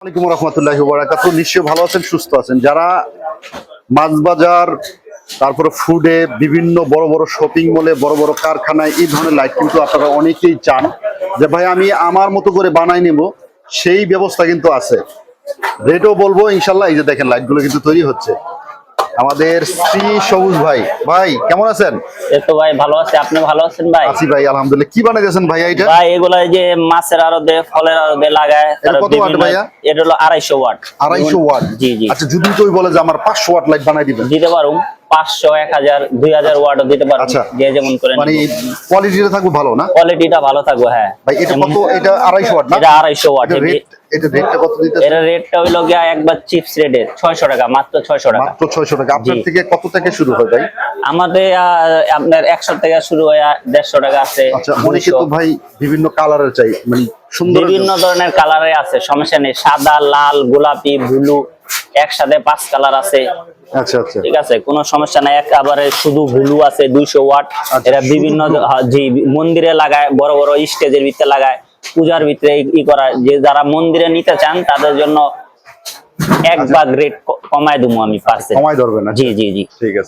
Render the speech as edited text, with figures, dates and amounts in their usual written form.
আসসালামু আলাইকুম রহমতুল্লাহি ওয়া বারাকাতুহু। নিশ্চয়ই ভালো আছেন, সুস্থ আছেন। যারা মাছ বাজার, তারপরে ফুডে, বিভিন্ন বড় বড় শপিং মলে, বড় বড় কারখানায় এই ধরনের লাইট কিন্তু আপনারা অনেকেই চান যে ভাই আমি আমার মতো করে বানাই নেব, সেই ব্যবস্থা কিন্তু আছে। রেটও বলবো ইনশাল্লাহ। এই যে দেখেন লাইটগুলো কিন্তু তৈরি হচ্ছে। আমাদের শ্রী সবুজ ভাই, ভাই কেমন আছেন? এই তো ভাই ভালো আছে, আপনি ভালো আছেন ভাই? আছি ভাই আলহামদুলিল্লাহ। কি বানাইতেছেন ভাইয়া এটা? ভাই এগুলা এই যে মাছের আড়তে, ফলের আড়তে লাগায়। এটা কত ওয়াট ভাইয়া? এটা হলো 250 ওয়াট। 250 ওয়াট। জি জি। আচ্ছা, যদি কেউ বলে যে আমার 500 ওয়াট লাইট বানাই দিবেন? দিতে পারুম। 500, 1000, 2000 ওয়াটও দিতে পারুম। আচ্ছা, যে যেমন করে মানে নিব। কোয়ালিটিটা থাকবে ভালো না? কোয়ালিটিটা ভালো থাকবে। হ্যাঁ ভাই এটা কত? এটা 250 ওয়াট না? এটা 250 ওয়াট। এটা রেটটা কত দিতেছেন? এর রেটটা হইলো গিয়া একবার চিপস রেটে 600 টাকা, মাত্র 600 টাকা। মাত্র 600 টাকা। আপনার জি। থেকে কত থেকে শুরু হয় ভাই? আমাদের আপনার 100 টাকা শুরু হয়, 150 টাকা আছে। আচ্ছা, অনেকে তো 200। ভাই বিভিন্ন কালারের চাই, মানে সুন্দর। বিভিন্ন ধরনের কালারে আছে, সমস্যা নেই। সাদা, লাল, গোলাপি, ব্লু, একসাথে 5 কালার আছে। আচ্ছা আচ্ছা ঠিক আছে, কোনো সমস্যা নাই। একেবারে শুধু ব্লু আছে 200 ওয়াট। আচ্ছা, এরা শুধু বিভিন্ন blue? জি মন্দিরে লাগায়, বড় বড় স্টেজের ভিতরে লাগায়, পূজার ভিতরে ই করা। যে যারা মন্দিরে নিতে চান তাদের জন্য এক ভাগ রেট কমায় দেবো আমি পার্সেন্ট। কমাই ধরবেন? জি জি জি। ঠিক আছে।